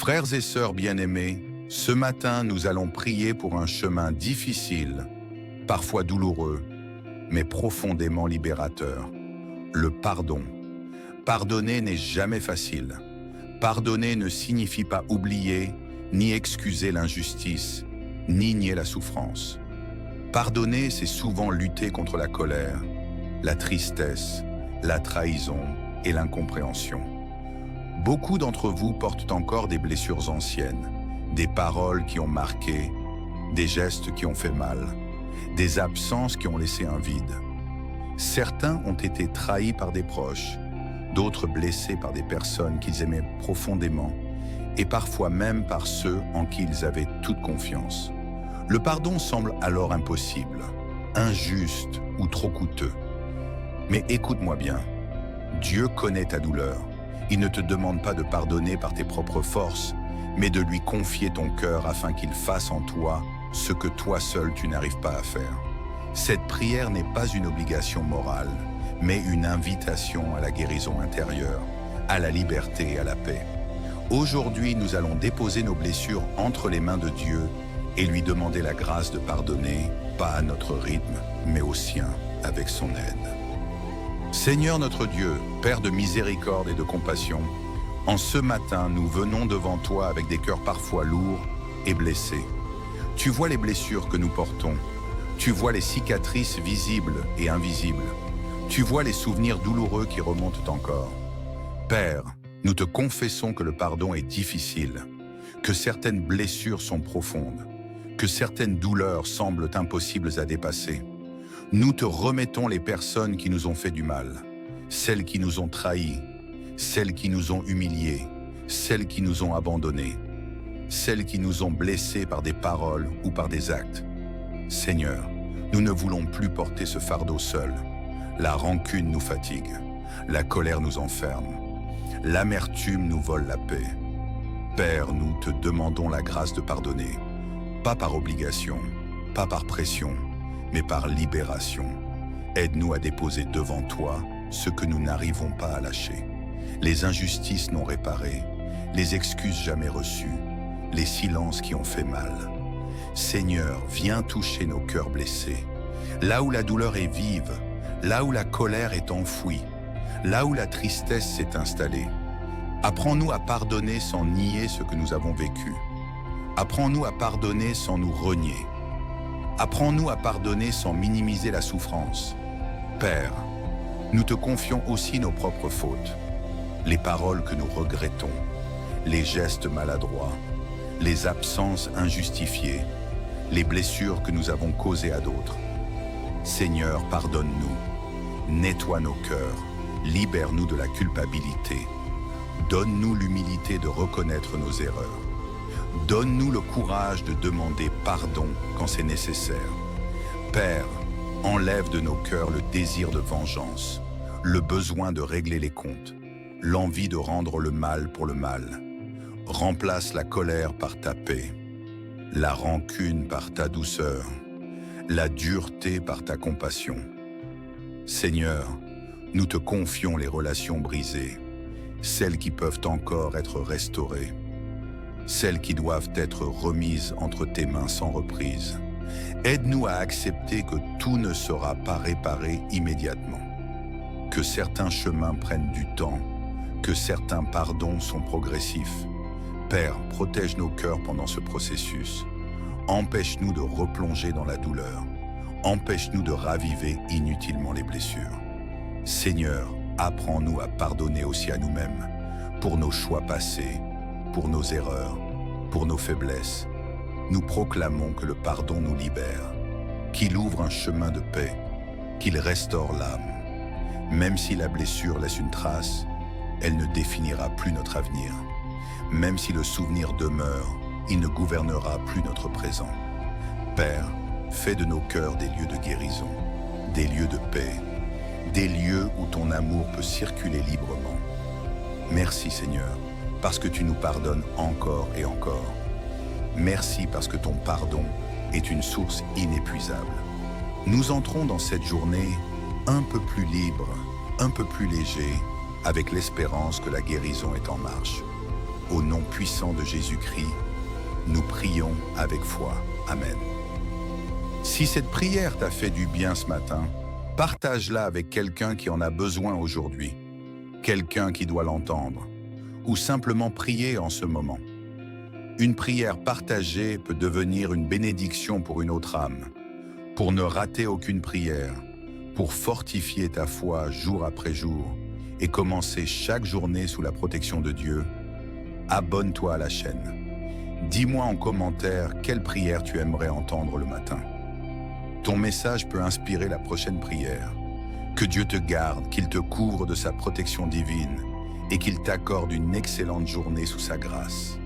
Frères et sœurs bien-aimés, ce matin, nous allons prier pour un chemin difficile, parfois douloureux, mais profondément libérateur. Le pardon. Pardonner n'est jamais facile. Pardonner ne signifie pas oublier, ni excuser l'injustice, ni nier la souffrance. Pardonner, c'est souvent lutter contre la colère, la tristesse, la trahison et l'incompréhension. Beaucoup d'entre vous portent encore des blessures anciennes, des paroles qui ont marqué, des gestes qui ont fait mal, des absences qui ont laissé un vide. Certains ont été trahis par des proches, d'autres blessés par des personnes qu'ils aimaient profondément, et parfois même par ceux en qui ils avaient toute confiance. Le pardon semble alors impossible, injuste ou trop coûteux. Mais écoute-moi bien, Dieu connaît ta douleur. Il ne te demande pas de pardonner par tes propres forces, mais de lui confier ton cœur afin qu'il fasse en toi ce que toi seul tu n'arrives pas à faire. Cette prière n'est pas une obligation morale, mais une invitation à la guérison intérieure, à la liberté et à la paix. Aujourd'hui, nous allons déposer nos blessures entre les mains de Dieu et lui demander la grâce de pardonner, pas à notre rythme, mais au sien, avec son aide. Seigneur notre Dieu, Père de miséricorde et de compassion, en ce matin, nous venons devant toi avec des cœurs parfois lourds et blessés. Tu vois les blessures que nous portons. Tu vois les cicatrices visibles et invisibles. Tu vois les souvenirs douloureux qui remontent encore. Père, nous te confessons que le pardon est difficile, que certaines blessures sont profondes, que certaines douleurs semblent impossibles à dépasser. Nous te remettons les personnes qui nous ont fait du mal, celles qui nous ont trahis, celles qui nous ont humiliés, celles qui nous ont abandonnés, celles qui nous ont blessés par des paroles ou par des actes. Seigneur, nous ne voulons plus porter ce fardeau seul. La rancune nous fatigue, la colère nous enferme, l'amertume nous vole la paix. Père, nous te demandons la grâce de pardonner, pas par obligation, pas par pression, mais par libération. Aide-nous à déposer devant toi ce que nous n'arrivons pas à lâcher. Les injustices non réparées, les excuses jamais reçues, les silences qui ont fait mal. Seigneur, viens toucher nos cœurs blessés. Là où la douleur est vive, là où la colère est enfouie, là où la tristesse s'est installée. Apprends-nous à pardonner sans nier ce que nous avons vécu. Apprends-nous à pardonner sans nous renier. Apprends-nous à pardonner sans minimiser la souffrance. Père, nous te confions aussi nos propres fautes, les paroles que nous regrettons, les gestes maladroits, les absences injustifiées, les blessures que nous avons causées à d'autres. Seigneur, pardonne-nous, nettoie nos cœurs, libère-nous de la culpabilité. Donne-nous l'humilité de reconnaître nos erreurs. Donne-nous le courage de demander pardon quand c'est nécessaire. Père, enlève de nos cœurs le désir de vengeance, le besoin de régler les comptes, l'envie de rendre le mal pour le mal. Remplace la colère par ta paix, la rancune par ta douceur, la dureté par ta compassion. Seigneur, nous te confions les relations brisées, celles qui peuvent encore être restaurées, celles qui doivent être remises entre tes mains sans reprise. Aide-nous à accepter que tout ne sera pas réparé immédiatement, que certains chemins prennent du temps, que certains pardons sont progressifs. Père, protège nos cœurs pendant ce processus. Empêche-nous de replonger dans la douleur. Empêche-nous de raviver inutilement les blessures. Seigneur, apprends-nous à pardonner aussi à nous-mêmes, pour nos choix passés, pour nos erreurs, pour nos faiblesses. Nous proclamons que le pardon nous libère, qu'il ouvre un chemin de paix, qu'il restaure l'âme. Même si la blessure laisse une trace, elle ne définira plus notre avenir. Même si le souvenir demeure, il ne gouvernera plus notre présent. Père, fais de nos cœurs des lieux de guérison, des lieux de paix, des lieux où ton amour peut circuler librement. Merci Seigneur, parce que tu nous pardonnes encore et encore. Merci parce que ton pardon est une source inépuisable. Nous entrons dans cette journée un peu plus libre, un peu plus léger, avec l'espérance que la guérison est en marche. Au nom puissant de Jésus-Christ, nous prions avec foi. Amen. Si cette prière t'a fait du bien ce matin, partage-la avec quelqu'un qui en a besoin aujourd'hui, quelqu'un qui doit l'entendre, ou simplement prier en ce moment. Une prière partagée peut devenir une bénédiction pour une autre âme. Pour ne rater aucune prière, pour fortifier ta foi jour après jour et commencer chaque journée sous la protection de Dieu, abonne-toi à la chaîne. Dis-moi en commentaire quelle prière tu aimerais entendre le matin. Ton message peut inspirer la prochaine prière. Que Dieu te garde, qu'il te couvre de sa protection divine et qu'il t'accorde une excellente journée sous sa grâce.